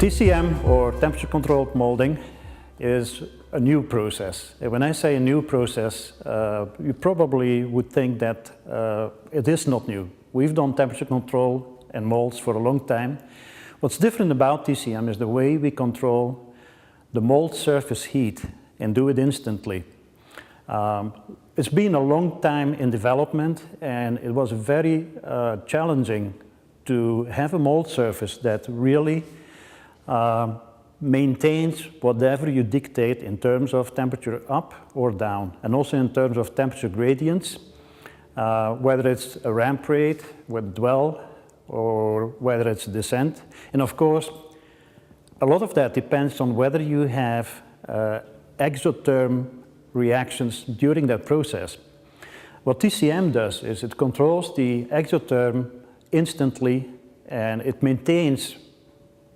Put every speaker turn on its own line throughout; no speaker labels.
TCM, or temperature controlled molding, is a new process. And when I say a new process, you probably would think that it is not new. We've done temperature control and molds for a long time. What's different about TCM is the way we control the mold surface heat and do it instantly. It's been a long time in development, and it was very challenging to have a mold surface that really maintains whatever you dictate in terms of temperature up or down, and also in terms of temperature gradients, whether it's a ramp rate with dwell or whether it's descent. And of course, a lot of that depends on whether you have exotherm reactions during that process. What TCM does is it controls the exotherm instantly, and it maintains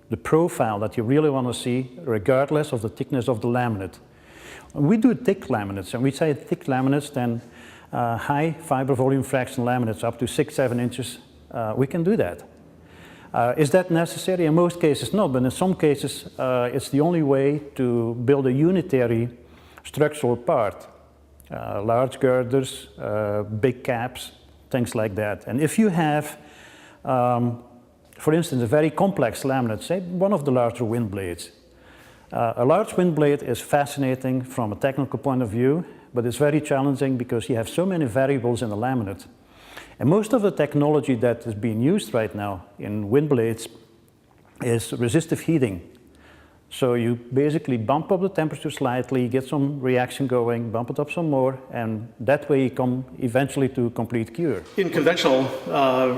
the profile that you really want to see regardless of the thickness of the laminate. We do thick laminates, and we say thick laminates, then high fiber volume fraction laminates up to 6-7 inches, we can do that. Is that necessary? In most cases not, but in some cases it's the only way to build a unitary structural part. Large girders, big caps, things like that. And if you have, for instance, a very complex laminate, say one of the larger wind blades. A large wind blade is fascinating from a technical point of view, but it's very challenging because you have so many variables in the laminate. And most of the technology that is being used right now in wind blades is resistive heating. So you basically bump up the temperature slightly, get some reaction going, bump it up some more, and that way you come eventually to complete cure.
In conventional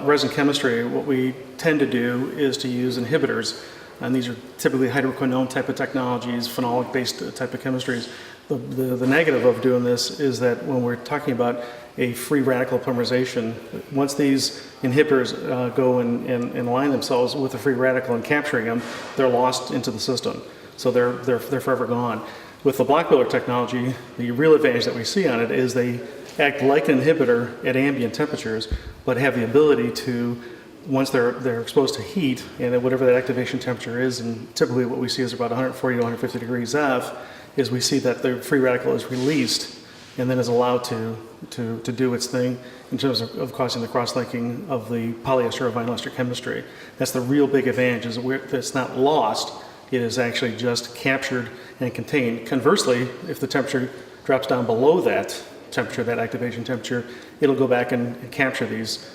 resin chemistry, what we tend to do is to use inhibitors, and these are typically hydroquinone type of technologies, phenolic-based type of chemistries. The negative of doing this is that when we're talking about a free radical polymerization, once these inhibitors go and align themselves with the free radical and capturing them, they're lost into the system. So they're forever gone. With the Blockbuilder technology, the real advantage that we see on it is they act like an inhibitor at ambient temperatures, but have the ability to, once they're exposed to heat, and whatever that activation temperature is, and typically what we see is about 140 to 150 degrees F, is we see that the free radical is released and then is allowed to do its thing in terms of causing the cross-linking of the polyester or vinyl ester chemistry. That's the real big advantage, is that it's not lost, it is actually just captured and contained. Conversely, if the temperature drops down below that temperature, that activation temperature, it'll go back and capture these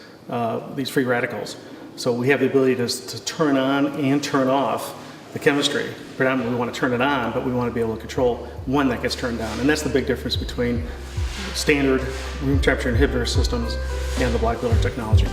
free radicals. So we have the ability to turn on and turn off the chemistry. Predominantly we want to turn it on, but we want to be able to control when that gets turned down. And that's the big difference between standard room temperature inhibitor systems and the Blockbuilder technology.